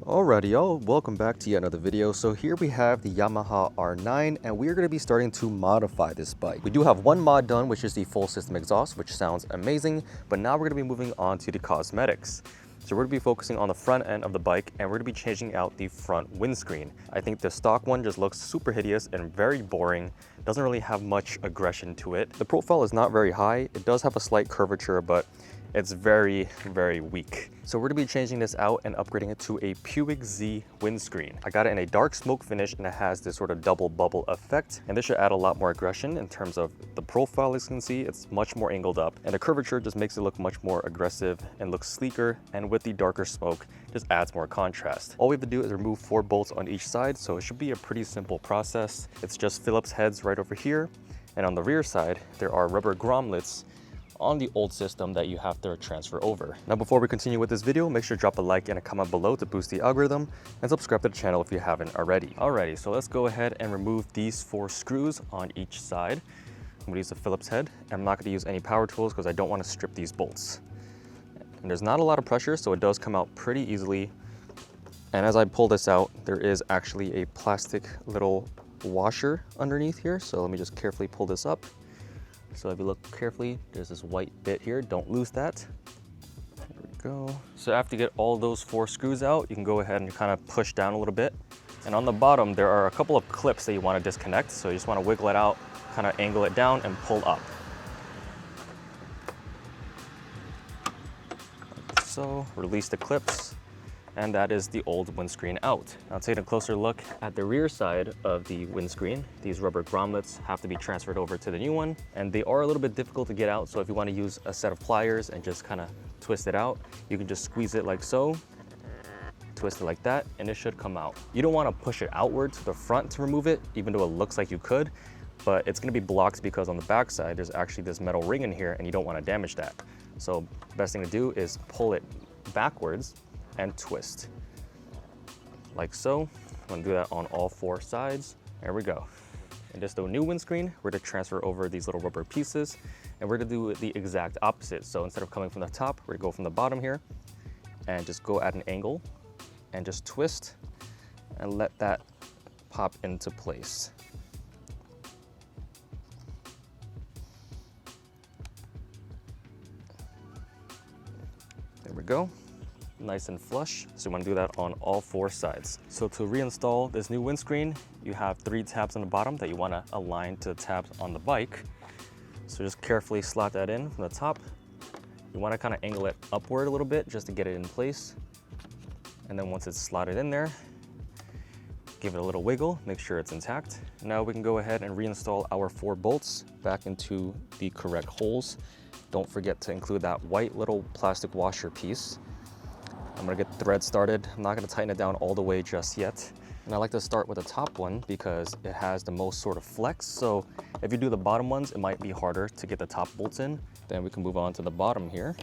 Alrighty y'all, welcome back to yet another video. So here we have the Yamaha R9 and we are going to be starting to modify this bike. We do have one mod done, which is the full system exhaust, which sounds amazing, but now we're going to be moving on to the cosmetics. So we're going to be focusing on the front end of the bike and we're going to be changing out the front windscreen. I think the stock one just looks super hideous and very boring. Doesn't really have much aggression to it. The profile is not very high. It does have a slight curvature, but it's very, very weak. So we're gonna be changing this out and upgrading it to a Puig Z windscreen. I got it in a dark smoke finish and it has this sort of double bubble effect. And this should add a lot more aggression in terms of the profile. As you can see, it's much more angled up and the curvature just makes it look much more aggressive and looks sleeker. And with the darker smoke, just adds more contrast. All we have to do is remove 4 bolts on each side. So it should be a pretty simple process. It's just Phillips heads right over here. And on the rear side, there are rubber grommets on the old system that you have to transfer over. Now before we continue with this video, make sure to drop a like and a comment below to boost the algorithm and subscribe to the channel if you haven't already. Alrighty, so let's go ahead and remove these 4 screws on each side. I'm gonna use a Phillips head. I'm not gonna use any power tools because I don't want to strip these bolts. And there's not a lot of pressure, so it does come out pretty easily. And as I pull this out, there is actually a plastic little washer underneath here. So let me just carefully pull this up. So if you look carefully, there's this white bit here. Don't lose that. There we go. So after you get all those 4 screws out, you can go ahead and kind of push down a little bit. And on the bottom, there are a couple of clips that you want to disconnect. So you just want to wiggle it out, kind of angle it down and pull up. Like so, release the clips. And that is the old windscreen out. Now taking a closer look at the rear side of the windscreen, these rubber grommets have to be transferred over to the new one, and they are a little bit difficult to get out. So if you want to use a set of pliers and just kind of twist it out, you can just squeeze it like so, twist it like that, and it should come out. You don't want to push it outward to the front to remove it, even though it looks like you could, but it's going to be blocked because on the back side, there's actually this metal ring in here and you don't want to damage that. So best thing to do is pull it backwards and twist like so. I'm gonna do that on all 4 sides. There we go. And just the new windscreen, we're gonna transfer over these little rubber pieces and we're gonna do the exact opposite. So instead of coming from the top, we're gonna go from the bottom here and just go at an angle and just twist and let that pop into place. There we go. Nice and flush. So you want to do that on all 4 sides. So to reinstall this new windscreen, you have 3 tabs on the bottom that you want to align to the tabs on the bike. So just carefully slot that in from the top. You want to kind of angle it upward a little bit just to get it in place. And then once it's slotted in there, give it a little wiggle, make sure it's intact. Now we can go ahead and reinstall our 4 bolts back into the correct holes. Don't forget to include that white little plastic washer piece. I'm gonna get the thread started. I'm not gonna tighten it down all the way just yet. And I like to start with the top one because it has the most sort of flex. So if you do the bottom ones, it might be harder to get the top bolts in. Then we can move on to the bottom here.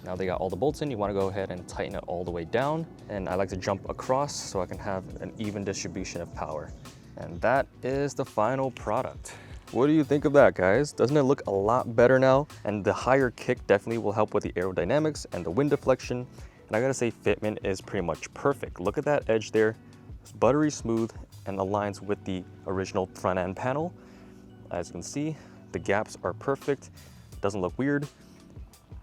Now they got all the bolts in, you wanna go ahead and tighten it all the way down. And I like to jump across so I can have an even distribution of power. And that is the final product. What do you think of that, guys? Doesn't it look a lot better now? And the higher kick definitely will help with the aerodynamics and the wind deflection. And I gotta say, fitment is pretty much perfect. Look at that edge there. It's buttery smooth and aligns with the original front end panel. As you can see, the gaps are perfect. Doesn't look weird.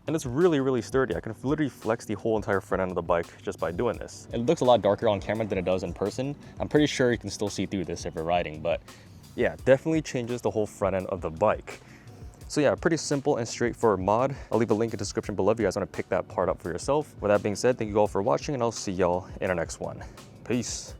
And it's really, really sturdy. I can literally flex the whole entire front end of the bike just by doing this. It looks a lot darker on camera than it does in person. I'm pretty sure you can still see through this if you're riding, but yeah, definitely changes the whole front end of the bike. So yeah, pretty simple and straightforward mod. I'll leave a link in the description below if you guys want to pick that part up for yourself. With that being said, thank you all for watching and I'll see y'all in our next one. Peace.